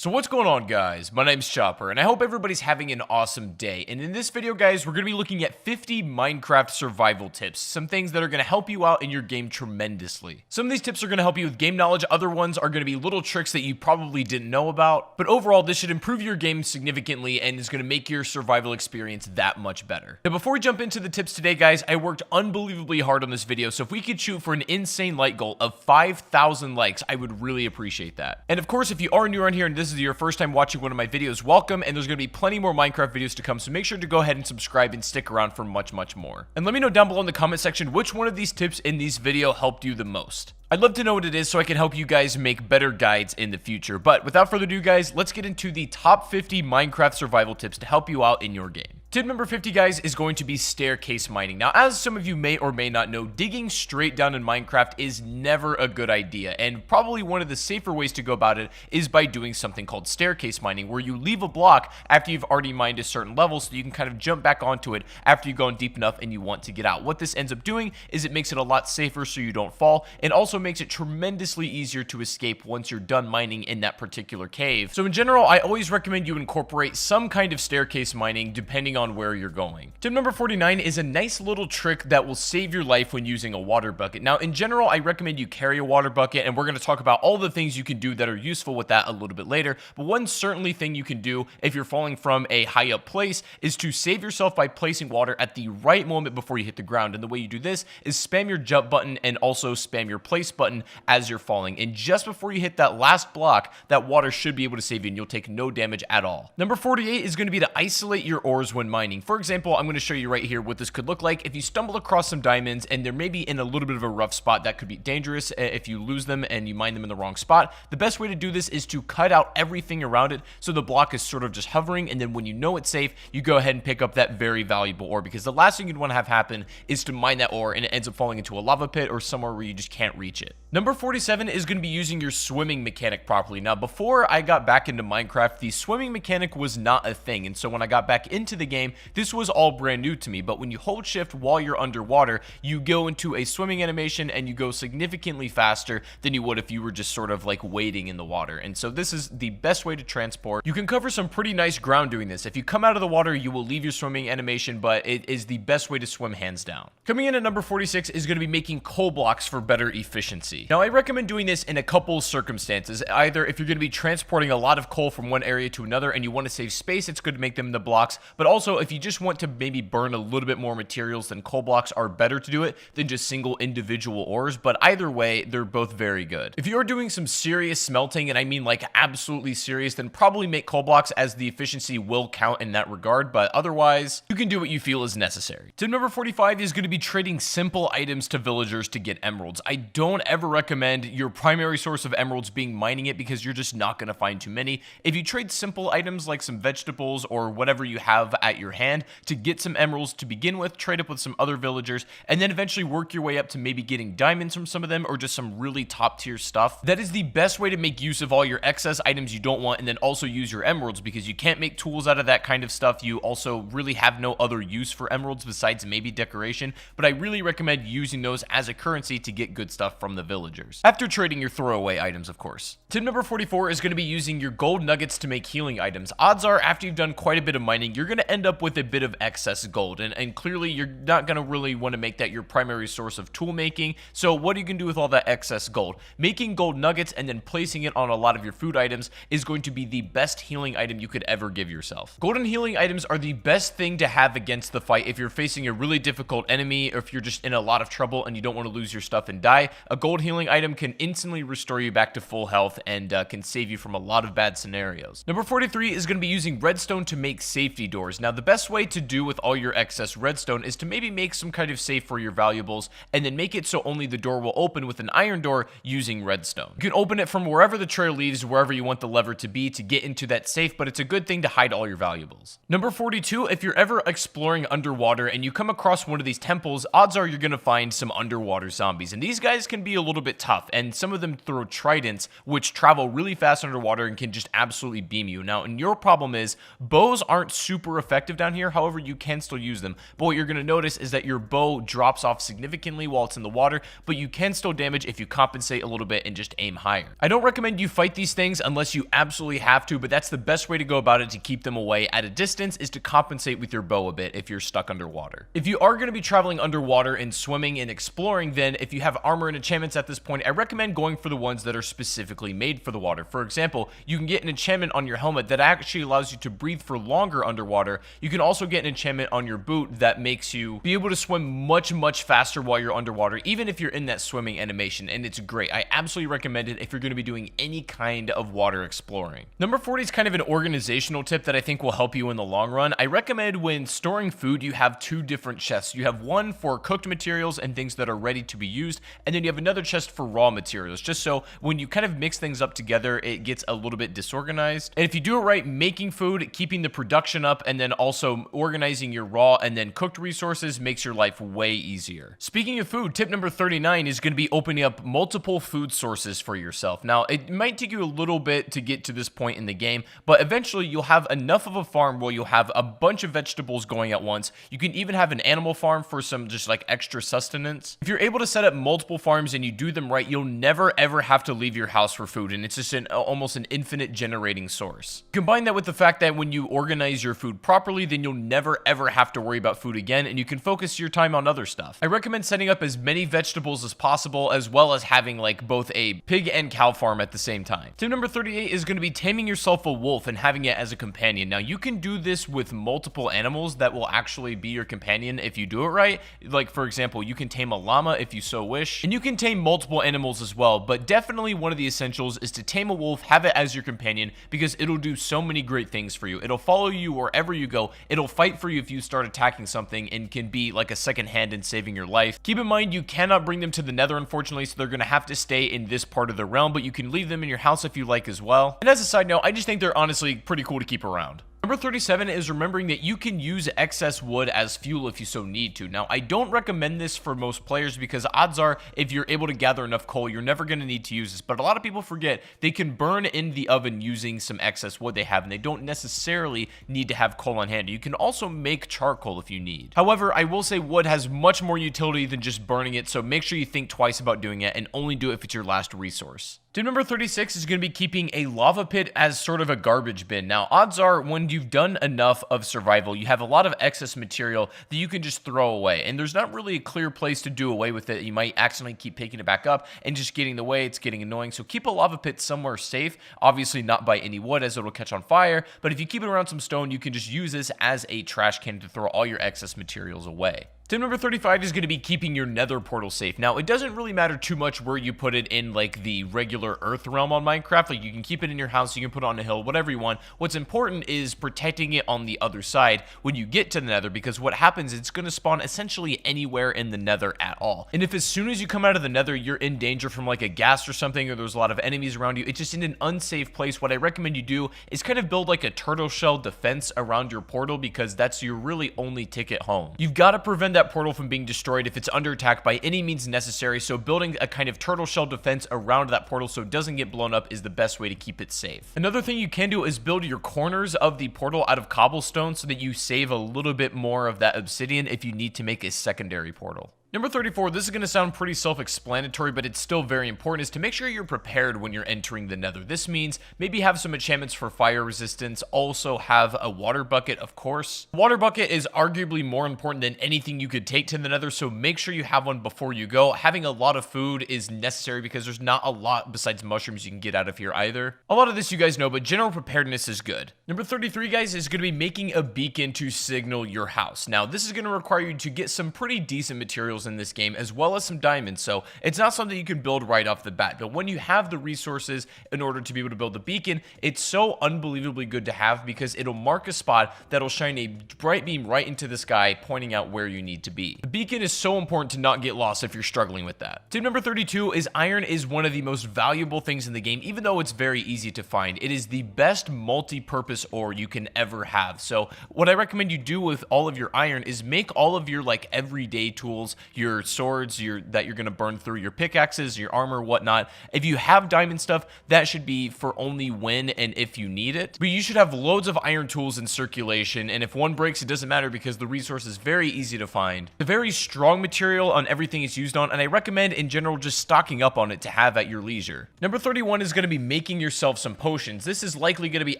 So what's going on, guys? My name's Chopper, and I hope everybody's having an awesome day. And in this video, guys, we're going to be looking at 50 Minecraft survival tips. Some things that are going to help you out in your game tremendously. Some of these tips are going to help you with game knowledge. Other ones are going to be little tricks that you probably didn't know about. But overall, this should improve your game significantly and is going to make your survival experience that much better. Now, before we jump into the tips today, guys, I worked unbelievably hard on this video. So if we could shoot for an insane like goal of 5,000 likes, I would really appreciate that. And of course, if you are new around here and this is your first time watching one of my videos, welcome, and there's going to be plenty more Minecraft videos to come, so make sure to go ahead and subscribe and stick around for much more. And let me know down below in the comment section which one of these tips in this video helped you the most. I'd love to know what it is so I can help you guys make better guides in the future. But without further ado, guys, let's get into the top 50 Minecraft survival tips to help you out in your game. Tip number 50, guys, is going to be staircase mining. Now, as some of you may or may not know, digging straight down in Minecraft is never a good idea, and probably one of the safer ways to go about it is by doing something called staircase mining, where you leave a block after you've already mined a certain level so you can kind of jump back onto it after you've gone deep enough and you want to get out. What this ends up doing is it makes it a lot safer so you don't fall, and also makes it tremendously easier to escape once you're done mining in that particular cave. So in general, I always recommend you incorporate some kind of staircase mining depending on where you're going. Tip number 49 is a nice little trick that will save your life when using a water bucket. Now, in general, I recommend you carry a water bucket, and we're going to talk about all the things you can do that are useful with that a little bit later. But one certainly thing you can do if you're falling from a high up place is to save yourself by placing water at the right moment before you hit the ground. And the way you do this is spam your jump button and also spam your place button as you're falling. And just before you hit that last block, that water should be able to save you and you'll take no damage at all. Number 48 is going to be to isolate your ores when mining. For example, I'm going to show you right here what this could look like if you stumble across some diamonds and they're maybe in a little bit of a rough spot. That could be dangerous if you lose them and you mine them in the wrong spot. The best way to do this is to cut out everything around it so the block is sort of just hovering, and then when you know it's safe, you go ahead and pick up that very valuable ore, because the last thing you'd want to have happen is to mine that ore and it ends up falling into a lava pit or somewhere where you just can't reach it. Number 47 is going to be using your swimming mechanic properly. Now, before I got back into Minecraft, the swimming mechanic was not a thing, and so when I got back into the game, this was all brand new to me. But when you hold shift while you're underwater, you go into a swimming animation and you go significantly faster than you would if you were just sort of like wading in the water. And so this is the best way to transport. You can cover some pretty nice ground doing this. If you come out of the water, you will leave your swimming animation, but it is the best way to swim hands down. Coming in at number 46 is going to be making coal blocks for better efficiency. Now, I recommend doing this in a couple circumstances. Either if you're going to be transporting a lot of coal from one area to another and you want to save space, it's good to make them into blocks. But also, if you just want to maybe burn a little bit more materials, then coal blocks are better to do it than just single individual ores. But either way, they're both very good. If you're doing some serious smelting, and I mean like absolutely serious, then probably make coal blocks, as the efficiency will count in that regard. But otherwise, you can do what you feel is necessary. Tip number 45 is going to be trading simple items to villagers to get emeralds. I don't ever recommend your primary source of emeralds being mining it, because you're just not going to find too many. If you trade simple items like some vegetables or whatever you have at your hand to get some emeralds to begin with, trade up with some other villagers, and then eventually work your way up to maybe getting diamonds from some of them or just some really top tier stuff, that is the best way to make use of all your excess items you don't want, and then also use your emeralds, because you can't make tools out of that kind of stuff. You also really have no other use for emeralds besides maybe decoration, but I really recommend using those as a currency to get good stuff from the villagers, after trading your throwaway items, of course. Tip number 44 is going to be using your gold nuggets to make healing items. Odds are, after you've done quite a bit of mining, you're going to end up with a bit of excess gold, and clearly you're not going to really want to make that your primary source of tool making. So what you can do with all that excess gold? Making gold nuggets and then placing it on a lot of your food items is going to be the best healing item you could ever give yourself. Golden healing items are the best thing to have against the fight if you're facing a really difficult enemy, or if you're just in a lot of trouble and you don't want to lose your stuff and die. A gold healing item can instantly restore you back to full health and can save you from a lot of bad scenarios. Number 43 is going to be using redstone to make safety doors. Now, the best way to do with all your excess redstone is to maybe make some kind of safe for your valuables, and then make it so only the door will open with an iron door using redstone. You can open it from wherever the trail leads, wherever you want the lever to be to get into that safe, but it's a good thing to hide all your valuables. Number 42, if you're ever exploring underwater and you come across one of these temples, odds are you're going to find some underwater zombies, and these guys can be a little bit tough, and some of them throw tridents, which travel really fast underwater and can just absolutely beam you. Now, and your problem is bows aren't super effective effective down here. However, you can still use them. But what you're going to notice is that your bow drops off significantly while it's in the water, but you can still damage if you compensate a little bit and just aim higher. I don't recommend you fight these things unless you absolutely have to, but that's the best way to go about it to keep them away at a distance, is to compensate with your bow a bit if you're stuck underwater. If you are going to be traveling underwater and swimming and exploring, then if you have armor and enchantments at this point, I recommend going for the ones that are specifically made for the water. For example, you can get an enchantment on your helmet that actually allows you to breathe for longer underwater. You can also get an enchantment on your boot that makes you be able to swim much faster while you're underwater, even if you're in that swimming animation, and it's great. I absolutely recommend it if you're going to be doing any kind of water exploring. Number 40 is kind of an organizational tip that I think will help you in the long run. I recommend when storing food, you have two different chests. You have one for cooked materials and things that are ready to be used, and then you have another chest for raw materials, just so when you kind of mix things up together, it gets a little bit disorganized. And if you do it right, making food, keeping the production up, and then also organizing your raw and then cooked resources makes your life way easier. Speaking of food, tip number 39 is going to be opening up multiple food sources for yourself. Now, it might take you a little bit to get to this point in the game, but eventually you'll have enough of a farm where you'll have a bunch of vegetables going at once. You can even have an animal farm for some just like extra sustenance. If you're able to set up multiple farms and you do them right, you'll never ever have to leave your house for food, and it's just almost an infinite generating source. Combine that with the fact that when you organize your food properly, then you'll never ever have to worry about food again, and you can focus your time on other stuff. I recommend setting up as many vegetables as possible, as well as having like both a pig and cow farm at the same time. Tip number 38 is going to be taming yourself a wolf and having it as a companion. Now, you can do this with multiple animals that will actually be your companion if you do it right. Like, for example, you can tame a llama if you so wish, and you can tame multiple animals as well, but definitely one of the essentials is to tame a wolf, have it as your companion, because it'll do so many great things for you. It'll follow you wherever you go. It'll fight for you if you start attacking something, and can be like a second hand in saving your life. Keep in mind, you cannot bring them to the nether, unfortunately, so they're going to have to stay in this part of the realm, but you can leave them in your house if you like as well. And as a side note, I just think they're honestly pretty cool to keep around. Number 37 is remembering that you can use excess wood as fuel if you so need to. Now, I don't recommend this for most players because odds are if you're able to gather enough coal, you're never going to need to use this. But a lot of people forget they can burn in the oven using some excess wood they have, and they don't necessarily need to have coal on hand. You can also make charcoal if you need. However, I will say wood has much more utility than just burning it, so make sure you think twice about doing it and only do it if it's your last resource. Tip number 36 is going to be keeping a lava pit as sort of a garbage bin. Now, odds are when you've done enough of survival, you have a lot of excess material that you can just throw away, and there's not really a clear place to do away with it. You might accidentally keep picking it back up and just getting in the way. It's getting annoying. So keep a lava pit somewhere safe, obviously not by any wood as it'll catch on fire, but if you keep it around some stone, you can just use this as a trash can to throw all your excess materials away. Tip number 35 is going to be keeping your nether portal safe. Now, it doesn't really matter too much where you put it in like the regular earth realm on Minecraft. Like, you can keep it in your house, you can put it on a hill, whatever you want. What's important is protecting it on the other side when you get to the nether, because what happens is it's going to spawn essentially anywhere in the nether at all. And if as soon as you come out of the nether, you're in danger from like a ghast or something, or there's a lot of enemies around you, it's just in an unsafe place. What I recommend you do is kind of build like a turtle shell defense around your portal, because that's your really only ticket home. You've got to prevent that portal from being destroyed if it's under attack by any means necessary, so building a kind of turtle shell defense around that portal so it doesn't get blown up is the best way to keep it safe. Another thing you can do is build your corners of the portal out of cobblestone so that you save a little bit more of that obsidian if you need to make a secondary portal. Number 34, this is going to sound pretty self-explanatory, but it's still very important, is to make sure you're prepared when you're entering the nether. This means maybe have some enchantments for fire resistance, also have a water bucket, of course. Water bucket is arguably more important than anything you could take to the nether, so make sure you have one before you go. Having a lot of food is necessary because there's not a lot besides mushrooms you can get out of here either. A lot of this you guys know, but general preparedness is good. Number 33, guys, is going to be making a beacon to signal your house. Now, this is going to require you to get some pretty decent materials in this game, as well as some diamonds, so it's not something you can build right off the bat, but when you have the resources in order to be able to build the beacon, it's so unbelievably good to have because it'll mark a spot that'll shine a bright beam right into the sky, pointing out where you need to be. The beacon is so important to not get lost if you're struggling with that. Tip number 32 is iron is one of the most valuable things in the game, even though it's very easy to find. It is the best multi-purpose ore you can ever have, so what I recommend you do with all of your iron is make all of your like everyday tools, your swords that you're going to burn through, your pickaxes, your armor, whatnot. If you have diamond stuff, that should be for only when and if you need it. But you should have loads of iron tools in circulation, and if one breaks, it doesn't matter because the resource is very easy to find. It's a very strong material on everything it's used on, and I recommend in general just stocking up on it to have at your leisure. Number 31 is going to be making yourself some potions. This is likely going to be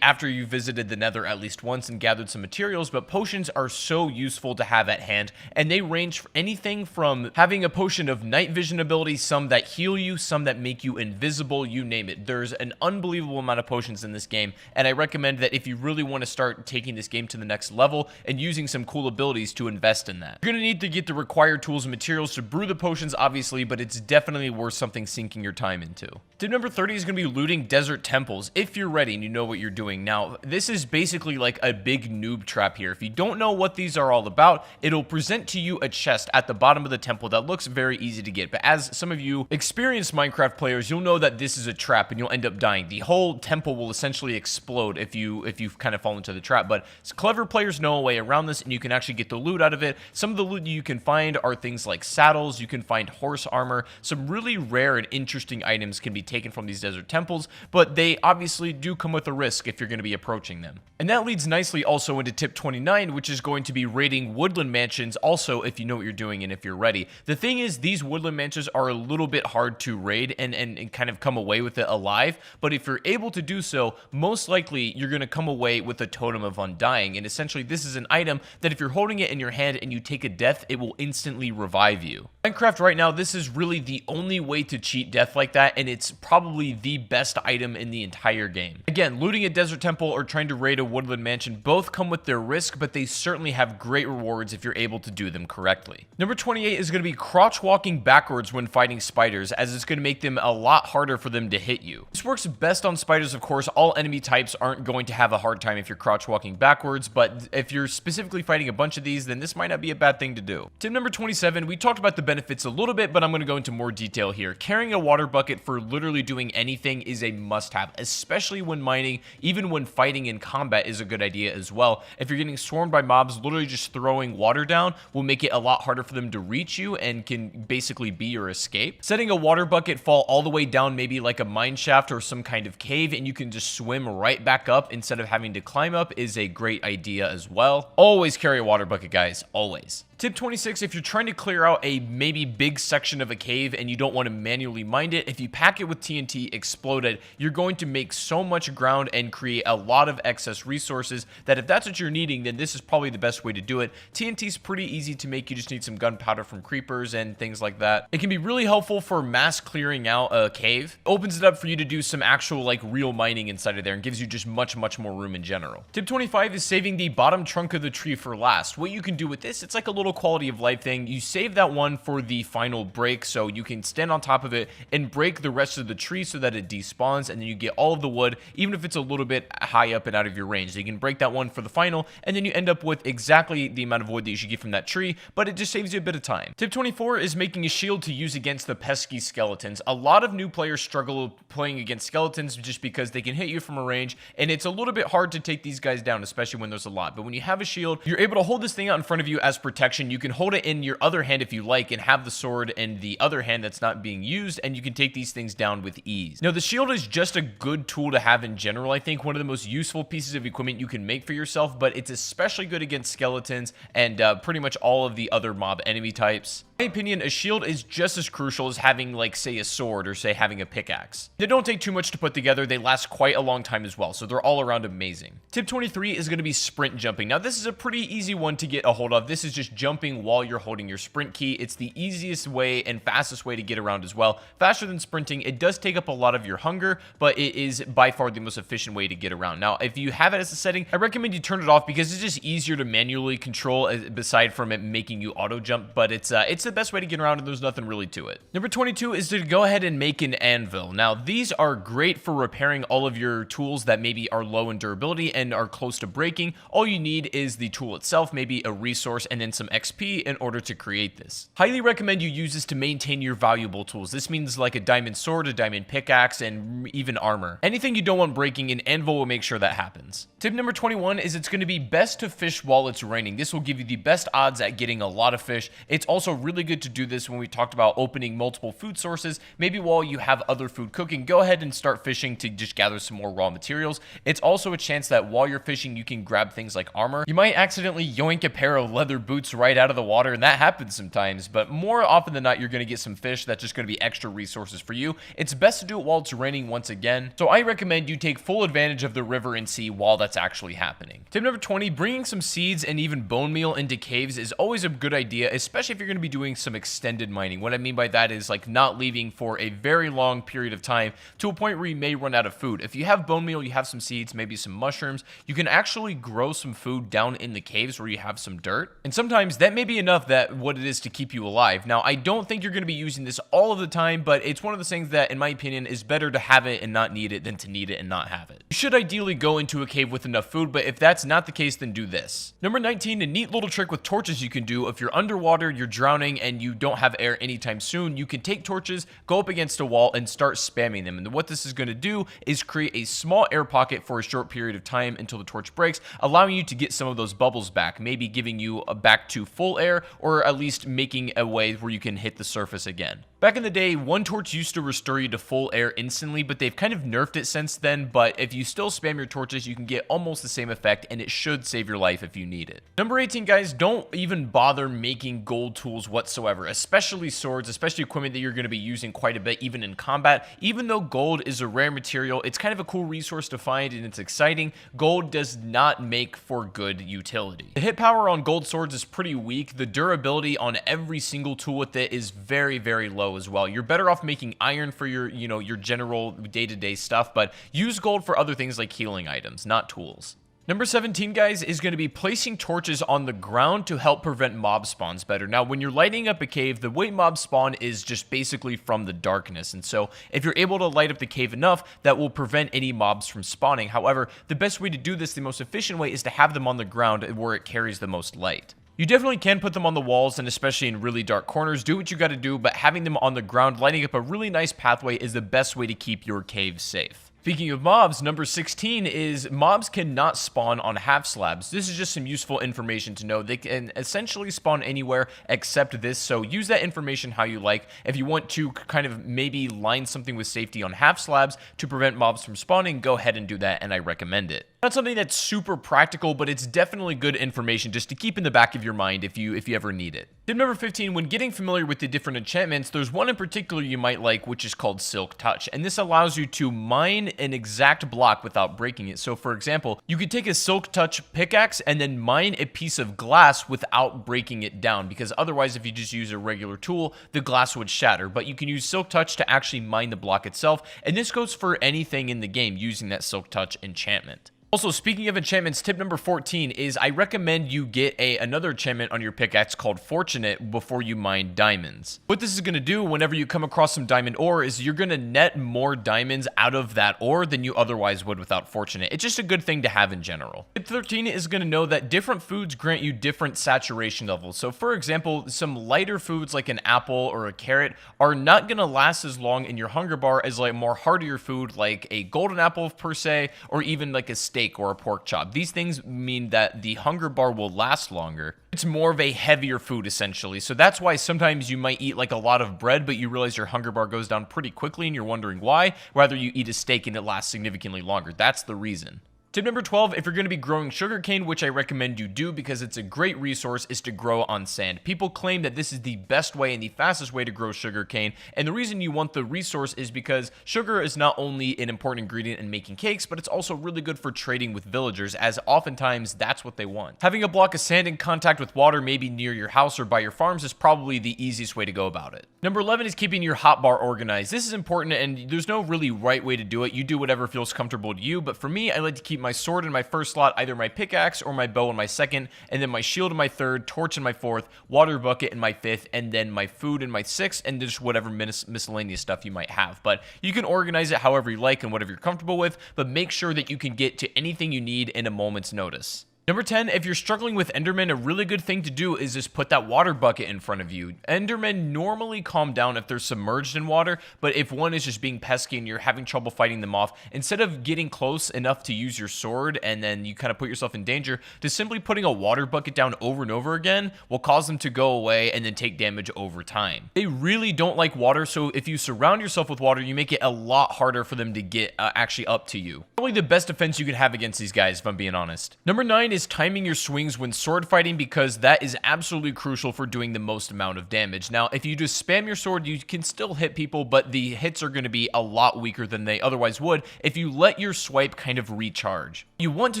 after you visited the Nether at least once and gathered some materials, but potions are so useful to have at hand, and they range for anything from having a potion of night vision ability, some that heal you, some that make you invisible, you name it. There's an unbelievable amount of potions in this game, and I recommend that if you really want to start taking this game to the next level and using some cool abilities, to invest in that. You're going to need to get the required tools and materials to brew the potions, obviously, but it's definitely worth something sinking your time into. Tip number 30 is going to be looting desert temples if you're ready and you know what you're doing. Now, this is basically like a big noob trap here. If you don't know what these are all about, it'll present to you a chest at the bottom of the temple that looks very easy to get. But as some of you experienced Minecraft players, you'll know that this is a trap and you'll end up dying. The whole temple will essentially explode if you kind of fall into the trap. But clever players know a way around this, and you can actually get the loot out of it. Some of the loot you can find are things like saddles. You can find horse armor. Some really rare and interesting items can be taken from these desert temples, but they obviously do come with a risk if you're going to be approaching them. And that leads nicely also into tip 29, which is going to be raiding woodland mansions also if you know what you're doing and if you're ready. The thing is, these woodland mansions are a little bit hard to raid and kind of come away with it alive, but if you're able to do so, most likely you're going to come away with a totem of undying, and essentially this is an item that if you're holding it in your hand and you take a death, it will instantly revive you. Minecraft right now, this is really the only way to cheat death like that, and it's probably the best item in the entire game. Again, looting a desert temple or trying to raid a woodland mansion both come with their risk, but they certainly have great rewards if you're able to do them correctly. Number 28 is going to be crouch walking backwards when fighting spiders, as it's going to make them a lot harder for them to hit you. This works best on spiders, of course. All enemy types aren't going to have a hard time if you're crouch walking backwards, but if you're specifically fighting a bunch of these, then this might not be a bad thing to do. Tip number 27, we talked about the benefits a little bit, but I'm going to go into more detail here. Carrying a water bucket for literally doing anything is a must-have, especially when mining. Even when fighting in combat is a good idea as well. If you're getting swarmed by mobs, literally just throwing water down will make it a lot harder for them to reach you and can basically be your escape. Setting a water bucket fall all the way down maybe like a mine shaft or some kind of cave, and you can just swim right back up instead of having to climb up, is a great idea as well. Always carry a water bucket, guys. Always. Tip 26, if you're trying to clear out a maybe big section of a cave and you don't want to manually mine it, if you pack it with TNT, explode it, you're going to make so much ground and create a lot of excess resources that if that's what you're needing, then this is probably the best way to do it. TNT is pretty easy to make. You just need some gunpowder from creepers and things like that. It can be really helpful for mass clearing out a cave. It opens it up for you to do some actual like real mining inside of there and gives you just much more room in general. Tip 25 is saving the bottom trunk of the tree for last. What you can do with this, it's like a little quality of life thing. You save that one for the final break, so you can stand on top of it and break the rest of the tree so that it despawns, and then you get all of the wood, even if it's a little bit high up and out of your range. So you can break that one for the final, and then you end up with exactly the amount of wood that you should get from that tree, but it just saves you a bit of time. Tip 24 is making a shield to use against the pesky skeletons. A lot of new players struggle playing against skeletons just because they can hit you from a range, and it's a little bit hard to take these guys down, especially when there's a lot. But when you have a shield, you're able to hold this thing out in front of you as protection. You can hold it in your other hand if you like and have the sword in the other hand that's not being used, and you can take these things down with ease. Now, the shield is just a good tool to have in general. I think one of the most useful pieces of equipment you can make for yourself, but it's especially good against skeletons and pretty much all of the other mob enemy types. In my opinion, a shield is just as crucial as having, like, say, a sword or, say, having a pickaxe. They don't take too much to put together. They last quite a long time as well, so they're all around amazing. Tip 23 is going to be sprint jumping. Now, this is a pretty easy one to get a hold of. This is just jumping while you're holding your sprint key. It's the easiest way and fastest way to get around as well. Faster than sprinting. It does take up a lot of your hunger, but it is by far the most efficient way to get around. Now, if you have it as a setting, I recommend you turn it off because it's just easier to manually control aside from it making you auto jump, but it's the best way to get around, and there's nothing really to it. Number 22 is to go ahead and make an anvil. Now, these are great for repairing all of your tools that maybe are low in durability and are close to breaking. All you need is the tool itself, maybe a resource, and then some XP in order to create this. Highly recommend you use this to maintain your valuable tools. This means like a diamond sword, a diamond pickaxe, and even armor. Anything you don't want breaking, an anvil will make sure that happens. Tip number 21 is it's going to be best to fish while it's raining. This will give you the best odds at getting a lot of fish. It's also really good to do this when we talked about opening multiple food sources. Maybe while you have other food cooking, go ahead and start fishing to just gather some more raw materials. It's also a chance that while you're fishing, you can grab things like armor. You might accidentally yoink a pair of leather boots right out of the water, and that happens sometimes, but more often than not, you're going to get some fish that's just going to be extra resources for you. It's best to do it while it's raining once again. So I recommend you take full advantage of the river and sea while that's actually happening. Tip number 20, bringing some seeds and even bone meal into caves is always a good idea, especially if you're going to be doing some extended mining. What I mean by that is like not leaving for a very long period of time to a point where you may run out of food. If you have bone meal, you have some seeds, maybe some mushrooms, you can actually grow some food down in the caves where you have some dirt. And sometimes that may be enough that what it is to keep you alive. Now, I don't think you're going to be using this all of the time, but it's one of those things that, in my opinion, is better to have it and not need it than to need it and not have it. You should ideally go into a cave with enough food, but if that's not the case, then do this. Number 19, a neat little trick with torches you can do. If you're underwater, you're drowning, and you don't have air anytime soon, you can take torches, go up against a wall, and start spamming them. And what this is going to do is create a small air pocket for a short period of time until the torch breaks, allowing you to get some of those bubbles back, maybe giving you back to full air, or at least making a way where you can hit the surface again. Back in the day, one torch used to restore you to full air instantly, but they've kind of nerfed it since then. But if you still spam your torches, you can get almost the same effect, and it should save your life if you need it. Number 18, guys, don't even bother making gold tools whatsoever, especially swords, especially equipment that you're going to be using quite a bit, even in combat. Even though gold is a rare material, it's kind of a cool resource to find, and it's exciting. Gold does not make for good utility. The hit power on gold swords is pretty weak. The durability on every single tool with it is very, very low as well. You're better off making iron for your, your general day-to-day stuff, but use gold for other things like healing items, not tools. Number 17, guys, is going to be placing torches on the ground to help prevent mob spawns better. Now, when you're lighting up a cave, the way mobs spawn is just basically from the darkness. And so if you're able to light up the cave enough, that will prevent any mobs from spawning. However, the best way to do this, the most efficient way, is to have them on the ground where it carries the most light. You definitely can put them on the walls, and especially in really dark corners, do what you got to do, but having them on the ground, lighting up a really nice pathway is the best way to keep your cave safe. Speaking of mobs, number 16 is mobs cannot spawn on half slabs. This is just some useful information to know. They can essentially spawn anywhere except this, so use that information how you like. If you want to kind of maybe line something with safety on half slabs to prevent mobs from spawning, go ahead and do that, and I recommend it. Not something that's super practical, but it's definitely good information just to keep in the back of your mind if you ever need it. Tip number 15, when getting familiar with the different enchantments, there's one in particular you might like, which is called Silk Touch, and this allows you to mine an exact block without breaking it. So for example, you could take a Silk Touch pickaxe and then mine a piece of glass without breaking it down, because otherwise if you just use a regular tool, the glass would shatter. But you can use Silk Touch to actually mine the block itself, and this goes for anything in the game using that Silk Touch enchantment. Also, speaking of enchantments, tip number 14 is I recommend you get another enchantment on your pickaxe called Fortunate before you mine diamonds. What this is going to do whenever you come across some diamond ore is you're going to net more diamonds out of that ore than you otherwise would without Fortunate. It's just a good thing to have in general. Tip 13 is going to know that different foods grant you different saturation levels. So for example, some lighter foods like an apple or a carrot are not going to last as long in your hunger bar as like more heartier food like a golden apple per se, or even like a steak or a pork chop. These things mean that the hunger bar will last longer. It's more of a heavier food essentially. So that's why sometimes you might eat like a lot of bread, but you realize your hunger bar goes down pretty quickly and you're wondering why. Rather you eat a steak and it lasts significantly longer. That's the reason. Tip number 12, if you're going to be growing sugarcane, which I recommend you do because it's a great resource, is to grow on sand. People claim that this is the best way and the fastest way to grow sugarcane, and the reason you want the resource is because sugar is not only an important ingredient in making cakes, but it's also really good for trading with villagers, as oftentimes that's what they want. Having a block of sand in contact with water, maybe near your house or by your farms, is probably the easiest way to go about it. Number 11 is keeping your hotbar organized. This is important, and there's no really right way to do it. You do whatever feels comfortable to you, but for me, I like to keep my sword in my first slot, either my pickaxe or my bow in my second, and then my shield in my third, torch in my fourth, water bucket in my fifth, and then my food in my sixth, and just whatever miscellaneous stuff you might have. But you can organize it however you like and whatever you're comfortable with, but make sure that you can get to anything you need in a moment's notice. Number 10, if you're struggling with Enderman, a really good thing to do is just put that water bucket in front of you. Endermen normally calm down if they're submerged in water, but if one is just being pesky and you're having trouble fighting them off, instead of getting close enough to use your sword and then you kind of put yourself in danger, just simply putting a water bucket down over and over again will cause them to go away and then take damage over time. They really don't like water, so if you surround yourself with water, you make it a lot harder for them to get actually up to you. Probably the best defense you can have against these guys, if I'm being honest. Number 9 is timing your swings when sword fighting, because that is absolutely crucial for doing the most amount of damage. Now, if you just spam your sword, you can still hit people, but the hits are going to be a lot weaker than they otherwise would if you let your swipe kind of recharge. What you want to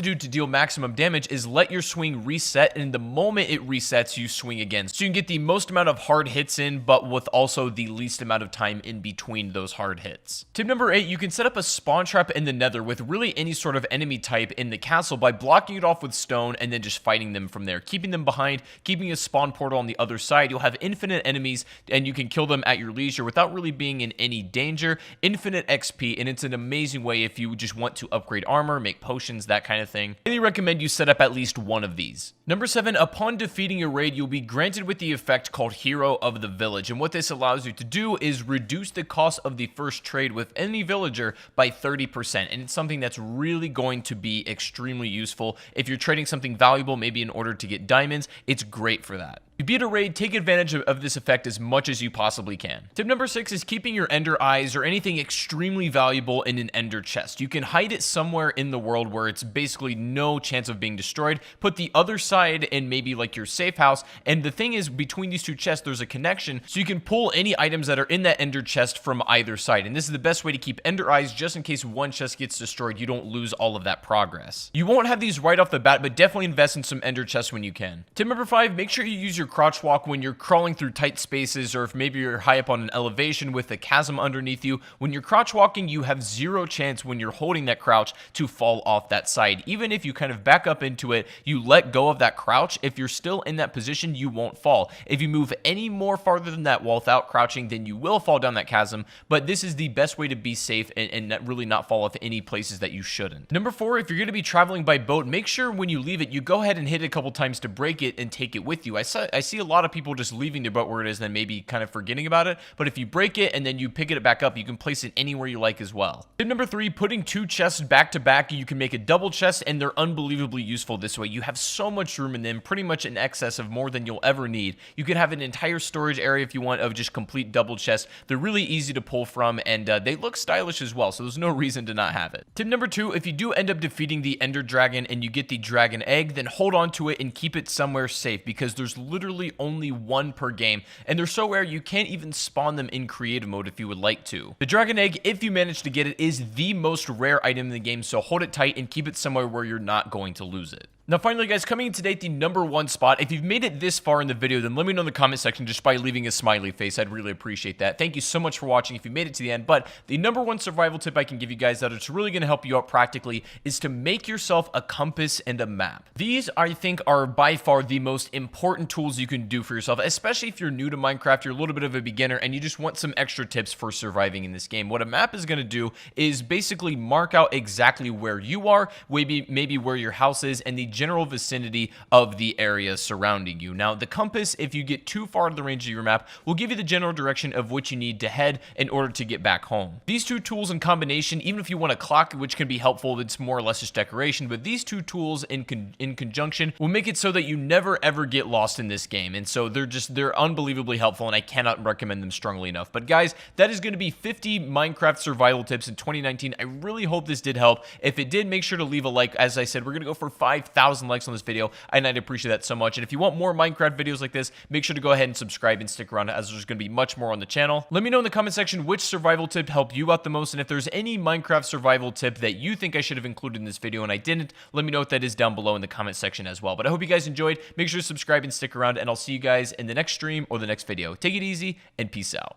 do to deal maximum damage is let your swing reset, and the moment it resets, you swing again. So you can get the most amount of hard hits in, but with also the least amount of time in between those hard hits. Tip number 8, you can set up a spawn trap in the nether with really any sort of enemy type in the castle by blocking it off with stone and then just fighting them from there, keeping them behind, keeping a spawn portal on the other side. You'll have infinite enemies and you can kill them at your leisure without really being in any danger. Infinite XP, and it's an amazing way if you just want to upgrade armor, make potions, that kind of thing. I really recommend you set up at least one of these. Number 7, upon defeating a raid, you'll be granted with the effect called Hero of the Village, and what this allows you to do is reduce the cost of the first trade with any villager by 30%, and it's something that's really going to be extremely useful. If you're trading something valuable, maybe in order to get diamonds, it's great for that. If you beat a raid, take advantage of this effect as much as you possibly can. Tip number 6 is keeping your ender eyes or anything extremely valuable in an ender chest. You can hide it somewhere in the world where it's basically no chance of being destroyed. Put the other side in maybe like your safe house, and the thing is, between these two chests there's a connection, so you can pull any items that are in that ender chest from either side, and this is the best way to keep ender eyes just in case one chest gets destroyed. You don't lose all of that progress. You won't have these right off the bat, but definitely invest in some ender chests when you can. Tip number 5, make sure you use your crouch walk when you're crawling through tight spaces, or if maybe you're high up on an elevation with a chasm underneath you. When you're crouch walking, you have zero chance when you're holding that crouch to fall off that side. Even if you kind of back up into it, you let go of that crouch, if you're still in that position, you won't fall. If you move any more farther than that without crouching, then you will fall down that chasm, but this is the best way to be safe and really not fall off any places that you shouldn't. Number 4, if you're going to be traveling by boat, make sure when you leave it, you go ahead and hit it a couple times to break it and take it with you. I see a lot of people just leaving their boat where it is and then maybe kind of forgetting about it, but if you break it and then you pick it back up, you can place it anywhere you like as well. Tip number 3, putting 2 chests back to back. You can make a double chest, and they're unbelievably useful this way. You have so much room in them, pretty much in excess of more than you'll ever need. You can have an entire storage area if you want of just complete double chests. They're really easy to pull from, and they look stylish as well, so there's no reason to not have it. Tip number 2, if you do end up defeating the Ender Dragon and you get the dragon egg, then hold on to it and keep it somewhere safe, because there's literally only one per game, and they're so rare you can't even spawn them in creative mode if you would like to. The dragon egg, if you manage to get it, is the most rare item in the game, so hold it tight and keep it somewhere where you're not going to lose it. Now finally guys, coming in today at the number 1 spot, if you've made it this far in the video, then let me know in the comment section just by leaving a smiley face. I'd really appreciate that. Thank you so much for watching if you made it to the end, but the number 1 survival tip I can give you guys that it's really going to help you out practically is to make yourself a compass and a map. These, I think, are by far the most important tools you can do for yourself, especially if you're new to Minecraft, you're a little bit of a beginner, and you just want some extra tips for surviving in this game. What a map is going to do is basically mark out exactly where you are, maybe where your house is, and the general vicinity of the area surrounding you. Now, the compass, if you get too far to the range of your map, will give you the general direction of which you need to head in order to get back home. These two tools in combination, even if you want a clock, which can be helpful, it's more or less just decoration, but these two tools in conjunction will make it so that you never ever get lost in this game, and so they're unbelievably helpful, and I cannot recommend them strongly enough. But guys, that is going to be 50 Minecraft survival tips in 2019. I really hope this did help. If it did, make sure to leave a like. As I said, we're going to go for 5,000 likes on this video, and I'd appreciate that so much. And if you want more Minecraft videos like this, make sure to go ahead and subscribe and stick around, as there's going to be much more on the channel. Let me know in the comment section which survival tip helped you out the most, and if there's any Minecraft survival tip that you think I should have included in this video and I didn't, let me know what that is down below in the comment section as well. But I hope you guys enjoyed. Make sure to subscribe and stick around, and I'll see you guys in the next stream or the next video. Take it easy, and peace out.